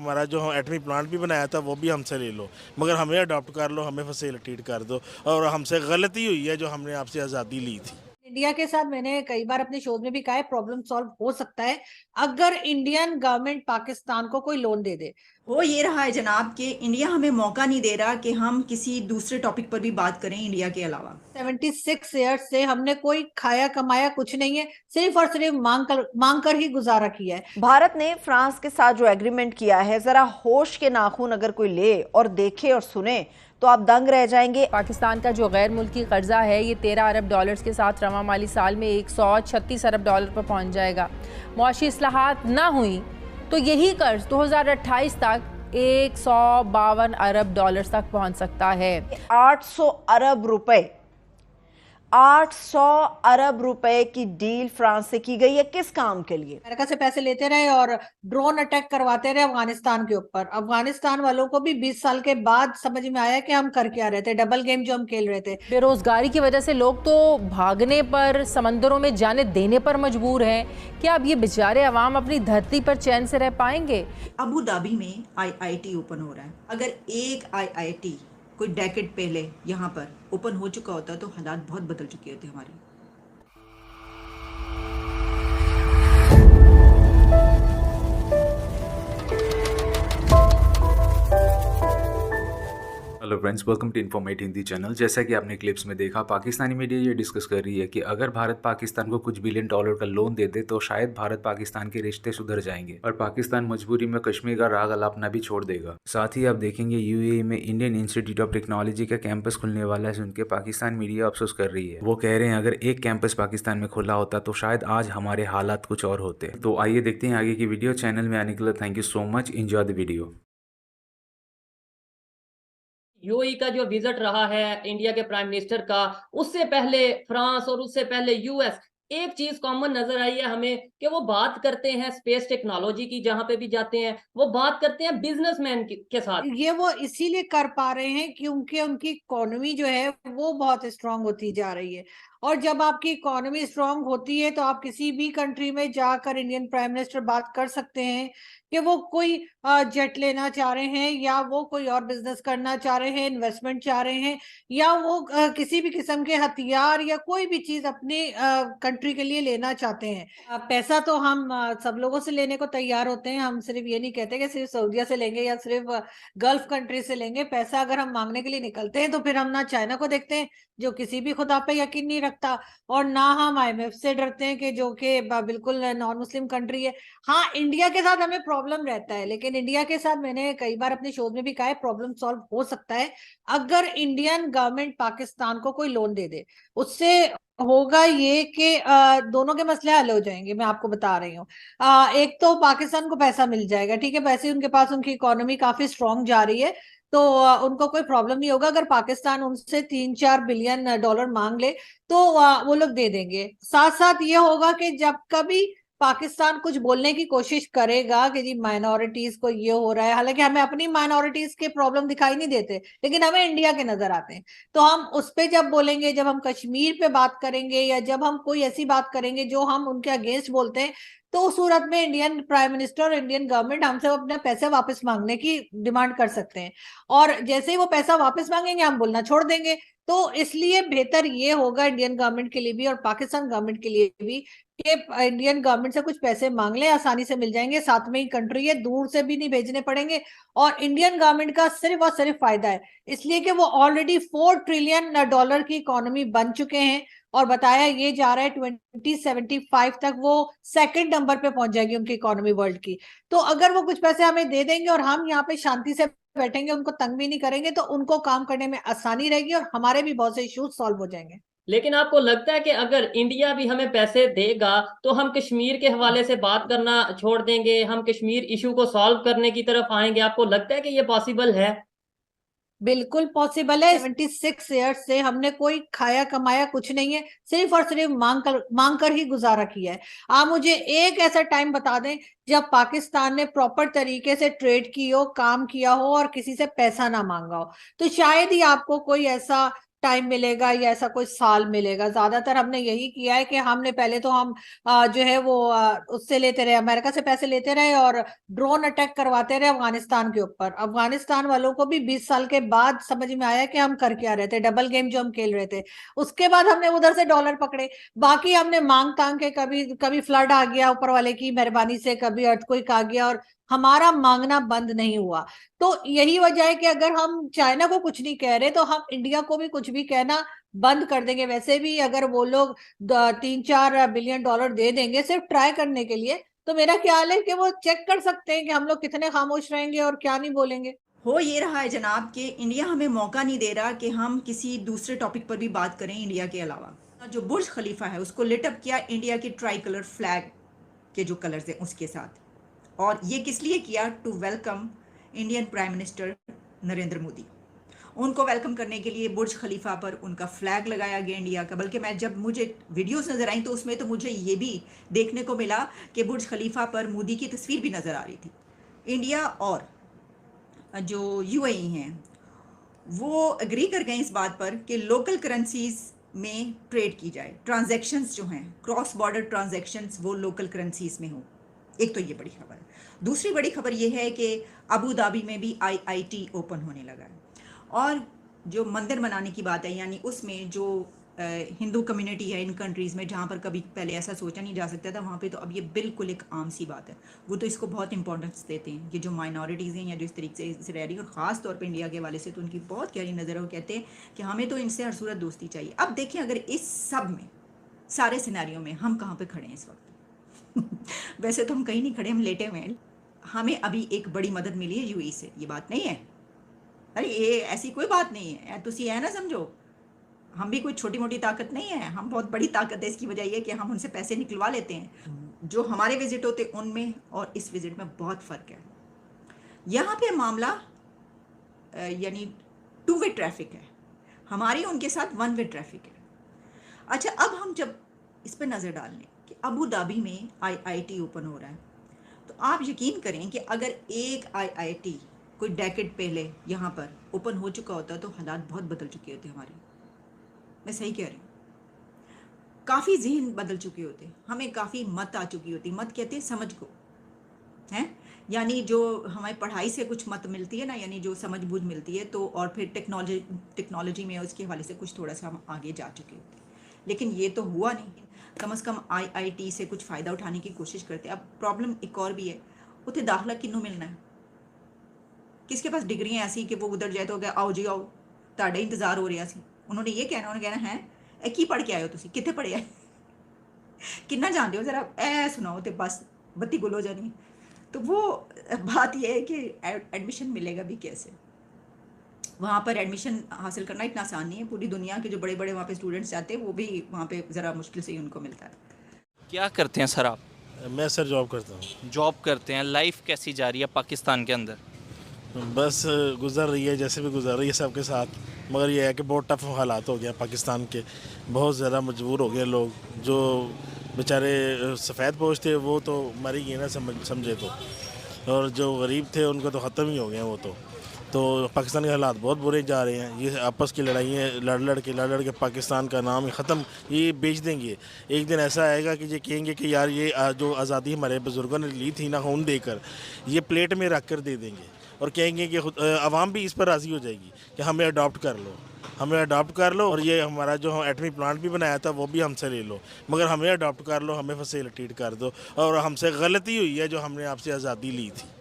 हमारा जो एटमी प्लांट भी बनाया था वो भी हमसे ले लो, मगर हमें अडॉप्ट कर लो, हमें फैसिलिटेट कर दो, और हमसे गलती हुई है जो हमने आपसे आज़ादी ली थी। इंडिया के साथ मैंने कई बार अपने शोध में भी कहा है, प्रॉब्लम सॉल्व हो सकता है अगर इंडियन गवर्नमेंट पाकिस्तान को कोई लोन दे दे। हो ये रहा है जनाब कि इंडिया हमें मौका नहीं दे रहा कि हम किसी दूसरे टॉपिक पर भी बात करें इंडिया के अलावा। 76 ईयर्स से हमने कोई खाया कमाया कुछ नहीं है, सिर्फ और सिर्फ मांग कर ही गुजारा किया है। भारत ने फ्रांस के साथ जो एग्रीमेंट किया है, जरा होश के नाखून अगर कोई ले और देखे और सुने तो आप दंग रह जाएंगे। पाकिस्तान का जो गैर मुल्की कर्जा है ये 13 अरब डॉलर्स के साथ रवा माली साल में 136 अरब डॉलर पर पहुंच जाएगा। मुआशी इस्लाहात ना हुई तो यही कर्ज 2028 तक 152 अरब डॉलर्स तक पहुंच सकता है। 800 अरब रुपए 800 अरब रुपए की डील फ्रांस से की गई है। किस काम के लिए? अमेरिका से पैसे लेते रहे और ड्रोन अटैक करवाते रहे अफगानिस्तान के ऊपर। अफगानिस्तान वालों को भी 20 साल के बाद समझ में आया कि हम कर क्या रहे थे, डबल गेम जो हम खेल रहे थे। बेरोजगारी की वजह से लोग तो भागने पर, समंदरों में जाने देने पर मजबूर हैं। क्या अब ये बेचारे अवाम अपनी धरती पर चैन से रह पाएंगे? अबू धाबी में आईआईटी ओपन हो रहा है। अगर एक आईआईटी कोई डेकेड पहले यहाँ पर ओपन हो चुका होता तो हालात बहुत बदल चुके होते हमारे। Hello friends, welcome to Informate Hindi channel. जैसा कि आपने क्लिप्स में देखा, पाकिस्तानी मीडिया ये डिस्कस कर रही है कि अगर भारत पाकिस्तान को कुछ बिलियन डॉलर का लोन दे दे तो शायद भारत पाकिस्तान के रिश्ते सुधर जाएंगे और पाकिस्तान मजबूरी में कश्मीर का राग अलापना भी छोड़ देगा। साथ ही आप देखेंगे यूएई में इंडियन इंस्टीट्यूट ऑफ टेक्नोलॉजी का कैंपस खुलने वाला है, सुन के पाकिस्तान मीडिया अफसोस कर रही है। वो कह रहे हैं अगर एक कैंपस पाकिस्तान में खुला होता तो शायद आज हमारे हालात कुछ और होते। तो आइए देखते हैं आगे की वीडियो। चैनल में आने के लिए thank you so much. Enjoy the video. UAE का जो विजिट रहा है इंडिया के प्राइम मिनिस्टर का, उससे पहले फ्रांस और उससे पहले यूएस, एक चीज कॉमन नजर आई है हमें कि वो बात करते हैं स्पेस टेक्नोलॉजी की। जहां पे भी जाते हैं वो बात करते हैं बिजनेसमैन के साथ। ये वो इसीलिए कर पा रहे हैं क्योंकि उनकी इकोनॉमी जो है वो बहुत स्ट्रांग होती जा रही है। और जब आपकी इकोनॉमी स्ट्रांग होती है तो आप किसी भी कंट्री में जाकर इंडियन प्राइम मिनिस्टर बात कर सकते हैं कि वो कोई जेट लेना चाह रहे हैं, या वो कोई और बिजनेस करना चाह रहे हैं, इन्वेस्टमेंट चाह रहे हैं, या वो किसी भी किस्म के हथियार या कोई भी चीज अपने कंट्री के लिए लेना चाहते हैं। पैसा तो हम सब लोगों से लेने को तैयार होते हैं। हम सिर्फ ये नहीं कहते कि सिर्फ सऊदीया से लेंगे या सिर्फ गल्फ कंट्री से लेंगे। पैसा अगर हम मांगने के लिए निकलते हैं तो फिर हम ना चाइना को देखते हैं जो किसी भी खुदा पे यकीन नहीं रखता, और ना हम आईएमएफ से डरते हैं कि जो कि बिल्कुल नॉन मुस्लिम कंट्री है। हाँ, इंडिया के साथ हमें प्रॉब्लम रहता है, लेकिन इंडिया के साथ मैंने कई बार अपने शोध में भी कहा है, प्रॉब्लम सॉल्व हो सकता है अगर इंडियन गवर्नमेंट पाकिस्तान को कोई लोन दे दे। उससे होगा ये कि दोनों के मसले हल हो जाएंगे। मैं आपको बता रही हूँ, एक तो पाकिस्तान को पैसा मिल जाएगा, ठीक है, पैसे उनके पास, उनकी इकोनॉमी काफी स्ट्रांग जा रही है, तो उनको कोई प्रॉब्लम नहीं होगा। अगर पाकिस्तान उनसे 3-4 बिलियन डॉलर मांग ले तो वो लोग दे देंगे। साथ साथ ये होगा कि जब कभी पाकिस्तान कुछ बोलने की कोशिश करेगा कि जी माइनॉरिटीज को ये हो रहा है, हालांकि हमें अपनी माइनॉरिटीज के प्रॉब्लम दिखाई नहीं देते लेकिन हमें इंडिया के नजर आते हैं, तो हम उस पे जब बोलेंगे, जब हम कश्मीर पे बात करेंगे, या जब हम कोई ऐसी बात करेंगे जो हम उनके अगेंस्ट बोलते हैं, तो उस सूरत में इंडियन प्राइम मिनिस्टर और इंडियन गवर्नमेंट हमसे अपने पैसे वापस मांगने की डिमांड कर सकते हैं। और जैसे ही वो पैसा वापस मांगेंगे हम बोलना छोड़ देंगे। तो इसलिए बेहतर ये होगा इंडियन गवर्नमेंट के लिए भी और पाकिस्तान गवर्नमेंट के लिए भी कि इंडियन गवर्नमेंट से कुछ पैसे मांग लें, आसानी से मिल जाएंगे, साथ में ही कंट्री है, दूर से भी नहीं भेजने पड़ेंगे। और इंडियन गवर्नमेंट का सिर्फ और सिर्फ फायदा है, इसलिए कि वो ऑलरेडी 4 ट्रिलियन डॉलर की इकोनॉमी बन चुके हैं, और बताया ये जा रहा है 2075 तक वो सेकंड नंबर पे पहुंच जाएगी उनकी इकोनॉमी वर्ल्ड की। तो अगर वो कुछ पैसे हमें दे देंगे और हम यहाँ पे शांति से बैठेंगे, उनको तंग भी नहीं करेंगे, तो उनको काम करने में आसानी रहेगी और हमारे भी बहुत से इश्यूज सॉल्व हो जाएंगे। लेकिन आपको लगता है कि अगर इंडिया भी हमें पैसे देगा तो हम कश्मीर के हवाले से बात करना छोड़ देंगे, हम कश्मीर इशू को सॉल्व करने की तरफ आएंगे? आपको लगता है कि ये पॉसिबल है? बिल्कुल पॉसिबल है। 76 ईयर्स से हमने कोई खाया कमाया कुछ नहीं है, सिर्फ और सिर्फ मांग कर ही गुजारा किया है। आप मुझे एक ऐसा टाइम बता दें जब पाकिस्तान ने प्रॉपर तरीके से ट्रेड की हो, काम किया हो और किसी से पैसा ना मांगा हो, तो शायद ही आपको कोई ऐसा टाइम मिलेगा या ऐसा कोई साल मिलेगा। ज्यादातर हमने यही किया है कि हमने पहले तो हम जो है वो उससे लेते रहे, अमेरिका से पैसे लेते रहे और ड्रोन अटैक करवाते रहे अफगानिस्तान के ऊपर। अफगानिस्तान वालों को भी 20 साल के बाद समझ में आया कि हम कर क्या रहे थे, डबल गेम जो हम खेल रहे थे। उसके बाद हमने उधर से डॉलर पकड़े, बाकी हमने मांग तांग के, कभी कभी फ्लड आ गया ऊपर वाले की मेहरबानी से, कभी अर्थक्वेक आ गया और हमारा मांगना बंद नहीं हुआ। तो यही वजह है कि अगर हम चाइना को कुछ नहीं कह रहे तो हम इंडिया को भी कुछ भी कहना बंद कर देंगे। वैसे भी अगर वो लोग 3-4 बिलियन डॉलर दे देंगे सिर्फ ट्राई करने के लिए, तो मेरा ख्याल है कि वो चेक कर सकते हैं कि हम लोग कितने खामोश रहेंगे और क्या नहीं बोलेंगे। हो ये रहा है जनाब कि इंडिया हमें मौका नहीं दे रहा कि हम किसी दूसरे टॉपिक पर भी बात करें इंडिया के अलावा। जो बुर्ज खलीफा है उसको लिटअप किया इंडिया की ट्राई कलर फ्लैग के जो कलर्स हैं उसके साथ, और ये किस लिए किया? To welcome Indian prime minister Narendra Modi. उनको वेलकम करने के लिए बुर्ज खलीफा पर उनका फ्लैग लगाया गया इंडिया का। बल्कि मैं जब मुझे वीडियोस नज़र आई तो उसमें तो मुझे ये भी देखने को मिला कि बुर्ज खलीफा पर मोदी की तस्वीर भी नज़र आ रही थी। इंडिया और जो यूएई हैं वो एग्री कर गए इस बात पर कि लोकल करेंसीज में ट्रेड की जाए, ट्रांजैक्शंस जो हैं क्रॉस बॉर्डर ट्रांजैक्शंस वो लोकल करेंसीज में हो। एक तो ये बड़ी खबर है। दूसरी बड़ी खबर ये है कि अबू धाबी में भी आईआईटी ओपन होने लगा है। और जो मंदिर बनाने की बात है, यानी उसमें जो हिंदू कम्युनिटी है इन कंट्रीज़ में जहाँ पर कभी पहले ऐसा सोचा नहीं जा सकता था, वहाँ पे तो अब ये बिल्कुल एक आम सी बात है। वो तो इसको बहुत इंपॉर्टेंस देते हैं कि जो माइनॉरिटीज़ हैं या जो इस तरीके से रह रही है, और ख़ास तौर पे इंडिया के हवाले से तो उनकी बहुत गहरी नज़र है। वो कहते हैं कि हमें तो इनसे हर सूरत दोस्ती चाहिए। अब देखिए अगर इस सब में सारे सिनेरियो में हम कहाँ पर खड़े हैं इस वक्त वैसे तो हम कहीं नहीं खड़े, हम लेटे हुए हैं। हमें अभी एक बड़ी मदद मिली है यूएई से, ये बात नहीं है, अरे ये ऐसी कोई बात नहीं है, तुसी है ना समझो। हम भी कोई छोटी मोटी ताकत नहीं है, हम बहुत बड़ी ताकत है। इसकी वजह यह है कि हम उनसे पैसे निकलवा लेते हैं। जो हमारे विजिट होते उनमें और इस विजिट में बहुत फ़र्क है। यहाँ पे मामला यानी 2 वे ट्रैफिक है, हमारी उनके साथ 1 वे ट्रैफिक है। अच्छा, अब हम जब इस पर नज़र डाल लें कि अबू धाबी में आईआईटी ओपन हो रहा है, तो आप यकीन करें कि अगर एक आईआईटी कोई डेकेड पहले यहाँ पर ओपन हो चुका होता तो हालात बहुत बदल चुके होते हमारे। मैं सही कह रही हूँ, काफ़ी जहन बदल चुके होते, हमें काफ़ी मत आ चुकी होती। मत कहते हैं समझ को, हैं, यानी जो हमें पढ़ाई से कुछ मत मिलती है ना, यानी जो समझ बूझ मिलती है, तो और फिर टेक्नोलॉजी में उसके हवाले से कुछ थोड़ा सा हम आगे जा चुके होते। लेकिन ये तो हुआ नहीं। कम से कम आईआईटी से कुछ फ़ायदा उठाने की कोशिश करते। अब प्रॉब्लम एक और भी है, उत्थे दाखला किन्नू मिलना है? किसके पास डिग्रियाँ ऐसी कि वो उधर जाए तो क्या आओ जी आओ ताड़े इंतज़ार हो रहा सी। उन्होंने ये कहना, उन्होंने कहना है की पढ़ के आए हो तुसी, कितने पढ़े है, कितना जानते हो, ज़रा ए सुनाओ तो बस बत्ती गुल हो जानी। तो वो बात यह है कि एडमिशन मिलेगा भी कैसे? वहाँ पर एडमिशन हासिल करना इतना आसान नहीं है। पूरी दुनिया के जो बड़े बड़े वहाँ पे स्टूडेंट्स जाते हैं वो भी वहाँ पे ज़रा मुश्किल से ही उनको मिलता है। क्या करते हैं सर आप? मैं सर जॉब करता हूँ। जॉब करते हैं। लाइफ कैसी जा रही है पाकिस्तान के अंदर? बस गुजर रही है जैसे भी गुजर रही है सबके साथ, मगर ये है कि बहुत टफ हालात हो गया पाकिस्तान के। बहुत ज़्यादा मजबूर हो गए लोग, जो बेचारे सफ़ेद पोश थे वो तो मर ही गए ना समझे तो, और जो गरीब थे उनको तो ख़त्म ही हो गए वो तो पाकिस्तान के हालात बहुत बुरे जा रहे हैं। ये आपस की लड़ाइयाँ लड़ लड़ के पाकिस्तान का नाम ही ख़त्म, ये बेच देंगे। एक दिन ऐसा आएगा कि ये कहेंगे कि यार ये जो आज़ादी हमारे बुज़ुर्गों ने ली थी ना खून देकर, ये प्लेट में रख कर दे देंगे और कहेंगे कि आवाम भी इस पर राज़ी हो जाएगी कि हमें अडॉप्ट कर लो और ये हमारा जो एटमी प्लांट भी बनाया था वो भी हमसे ले लो, मगर हमें अडॉप्ट कर लो, हमें फैसिलिटेट कर दो, और हमसे गलती हुई है जो हमने आपसे आज़ादी ली थी।